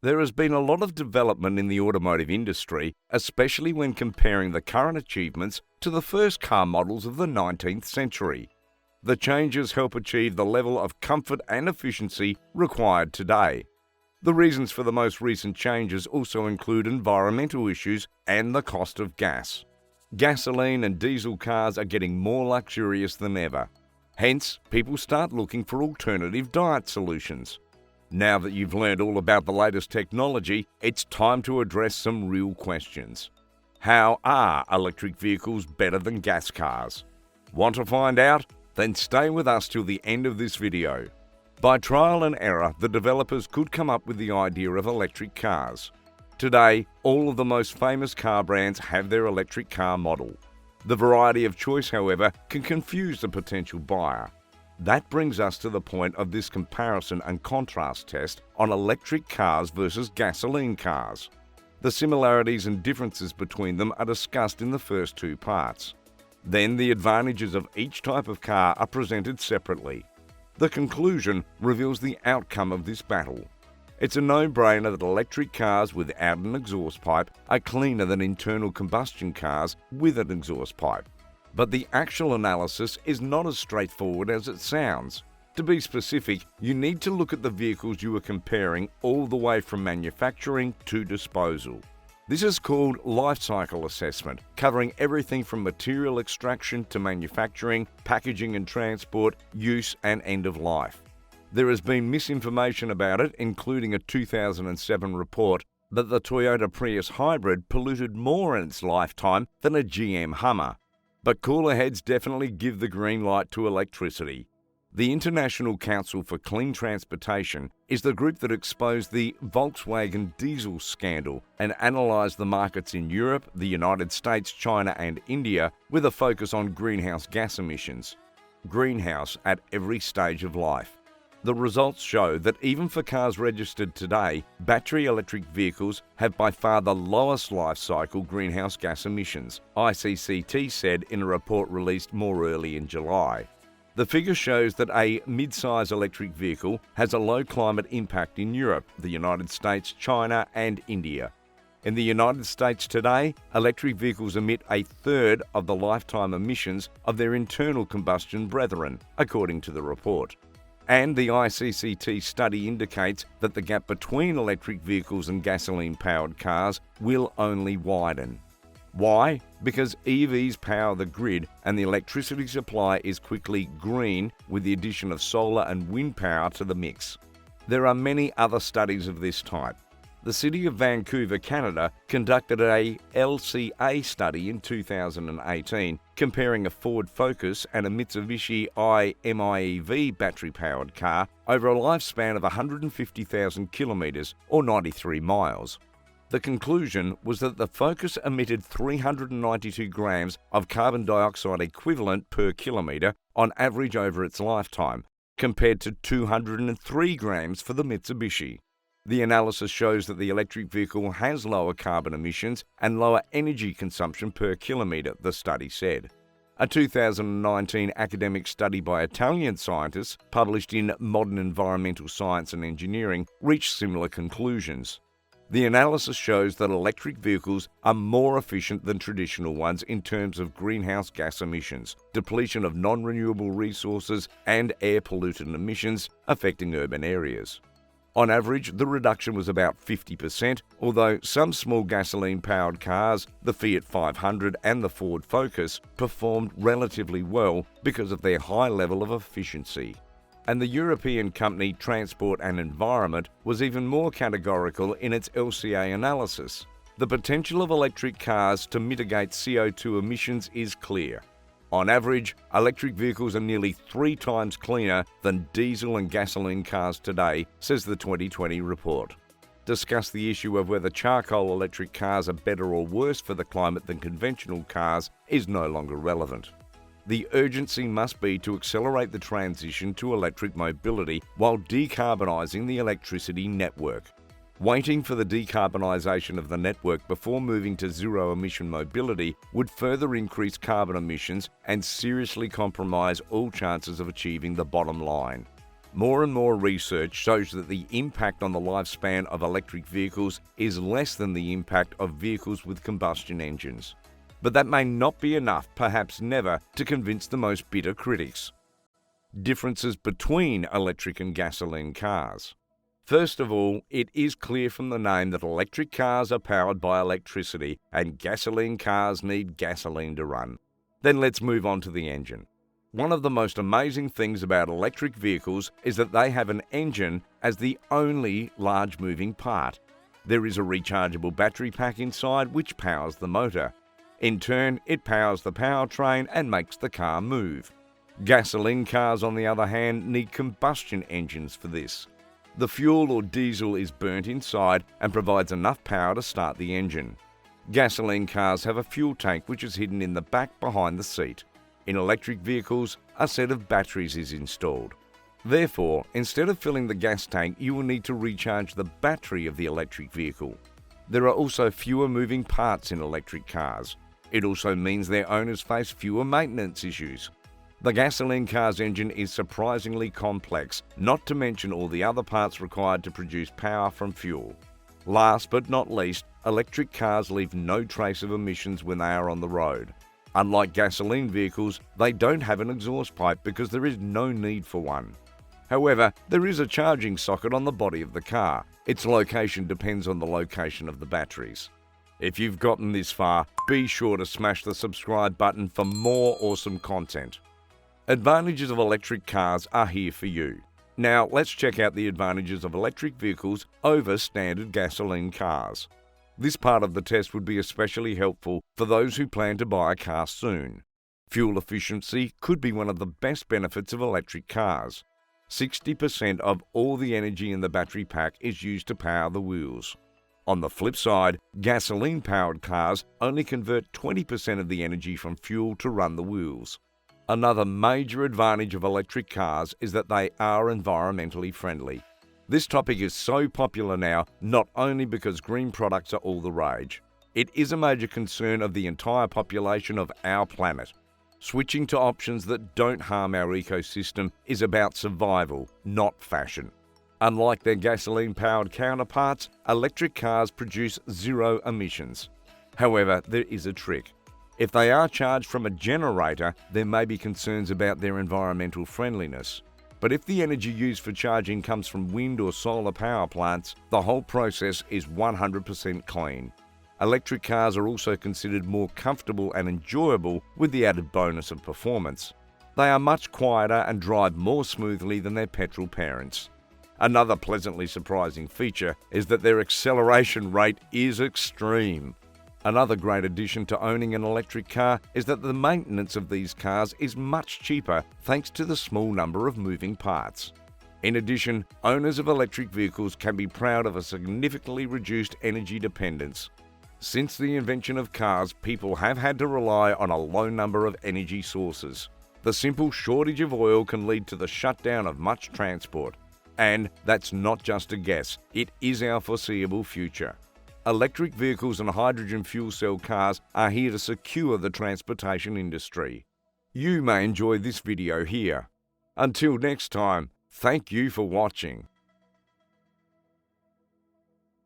There has been a lot of development in the automotive industry, especially when comparing the current achievements to the first car models of the 19th century. The changes help achieve the level of comfort and efficiency required today. The reasons for the most recent changes also include environmental issues and the cost of gas. Gasoline and diesel cars are getting more luxurious than ever. Hence, people start looking for alternative diet solutions. Now that you've learned all about the latest technology, it's time to address some real questions. How are electric vehicles better than gas cars? Want to find out? Then stay with us till the end of this video. By trial and error, the developers could come up with the idea of electric cars. Today, all of the most famous car brands have their electric car model. The variety of choice, however, can confuse the potential buyer. That brings us to the point of this comparison and contrast test on electric cars versus gasoline cars. The similarities and differences between them are discussed in the first two parts. Then the advantages of each type of car are presented separately. The conclusion reveals the outcome of this battle. It's a no-brainer that electric cars without an exhaust pipe are cleaner than internal combustion cars with an exhaust pipe. But the actual analysis is not as straightforward as it sounds. To be specific, you need to look at the vehicles you are comparing all the way from manufacturing to disposal. This is called life cycle assessment, covering everything from material extraction to manufacturing, packaging and transport, use and end of life. There has been misinformation about it, including a 2007 report that the Toyota Prius hybrid polluted more in its lifetime than a GM Hummer. But cooler heads definitely give the green light to electricity. The International Council for Clean Transportation is the group that exposed the Volkswagen diesel scandal and analysed the markets in Europe, the United States, China and India with a focus on greenhouse gas emissions. Greenhouse at every stage of life. The results show that even for cars registered today, battery electric vehicles have by far the lowest life cycle greenhouse gas emissions, ICCT said in a report released more early in July. The figure shows that a mid-size electric vehicle has a low climate impact in Europe, the United States, China and India. In the United States today, electric vehicles emit a third of the lifetime emissions of their internal combustion brethren, according to the report. And the ICCT study indicates that the gap between electric vehicles and gasoline-powered cars will only widen. Why? Because EVs power the grid and the electricity supply is quickly green with the addition of solar and wind power to the mix. There are many other studies of this type. The City of Vancouver, Canada, conducted a LCA study in 2018 comparing a Ford Focus and a Mitsubishi i-MiEV battery-powered car over a lifespan of 150,000 kilometres or 93 miles. The conclusion was that the Focus emitted 392 grams of carbon dioxide equivalent per kilometre on average over its lifetime, compared to 203 grams for the Mitsubishi. The analysis shows that the electric vehicle has lower carbon emissions and lower energy consumption per kilometre, the study said. A 2019 academic study by Italian scientists, published in Modern Environmental Science and Engineering, reached similar conclusions. The analysis shows that electric vehicles are more efficient than traditional ones in terms of greenhouse gas emissions, depletion of non-renewable resources, and air pollutant emissions affecting urban areas. On average, the reduction was about 50%, although some small gasoline-powered cars, the Fiat 500 and the Ford Focus, performed relatively well because of their high level of efficiency. And the European company Transport and Environment was even more categorical in its LCA analysis. The potential of electric cars to mitigate CO2 emissions is clear. On average, electric vehicles are nearly 3 times cleaner than diesel and gasoline cars today, says the 2020 report. Discuss the issue of whether charcoal electric cars are better or worse for the climate than conventional cars is no longer relevant. The urgency must be to accelerate the transition to electric mobility while decarbonising the electricity network. Waiting for the decarbonisation of the network before moving to zero-emission mobility would further increase carbon emissions and seriously compromise all chances of achieving the bottom line. More and more research shows that the impact on the lifespan of electric vehicles is less than the impact of vehicles with combustion engines. But that may not be enough, perhaps never, to convince the most bitter critics. Differences between electric and gasoline cars. First of all, it is clear from the name that electric cars are powered by electricity and gasoline cars need gasoline to run. Then let's move on to the engine. One of the most amazing things about electric vehicles is that they have an engine as the only large moving part. There is a rechargeable battery pack inside which powers the motor. In turn, it powers the powertrain and makes the car move. Gasoline cars, on the other hand, need combustion engines for this. The fuel or diesel is burnt inside and provides enough power to start the engine. Gasoline cars have a fuel tank which is hidden in the back behind the seat. In electric vehicles, a set of batteries is installed. Therefore, instead of filling the gas tank, you will need to recharge the battery of the electric vehicle. There are also fewer moving parts in electric cars. It also means their owners face fewer maintenance issues. The gasoline car's engine is surprisingly complex, not to mention all the other parts required to produce power from fuel. Last but not least, electric cars leave no trace of emissions when they are on the road. Unlike gasoline vehicles, they don't have an exhaust pipe because there is no need for one. However, there is a charging socket on the body of the car. Its location depends on the location of the batteries. If you've gotten this far, be sure to smash the subscribe button for more awesome content. Advantages of electric cars are here for you. Now let's check out the advantages of electric vehicles over standard gasoline cars. This part of the test would be especially helpful for those who plan to buy a car soon. Fuel efficiency could be one of the best benefits of electric cars. 60% of all the energy in the battery pack is used to power the wheels. On the flip side, gasoline-powered cars only convert 20% of the energy from fuel to run the wheels. Another major advantage of electric cars is that they are environmentally friendly. This topic is so popular now not only because green products are all the rage. It is a major concern of the entire population of our planet. Switching to options that don't harm our ecosystem is about survival, not fashion. Unlike their gasoline-powered counterparts, electric cars produce zero emissions. However, there is a trick. If they are charged from a generator, there may be concerns about their environmental friendliness. But if the energy used for charging comes from wind or solar power plants, the whole process is 100% clean. Electric cars are also considered more comfortable and enjoyable with the added bonus of performance. They are much quieter and drive more smoothly than their petrol parents. Another pleasantly surprising feature is that their acceleration rate is extreme. Another great addition to owning an electric car is that the maintenance of these cars is much cheaper thanks to the small number of moving parts. In addition, owners of electric vehicles can be proud of a significantly reduced energy dependence. Since the invention of cars, people have had to rely on a low number of energy sources. The simple shortage of oil can lead to the shutdown of much transport. And that's not just a guess, it is our foreseeable future. Electric vehicles and hydrogen fuel cell cars are here to secure the transportation industry. You may enjoy this video here. Until next time, thank you for watching.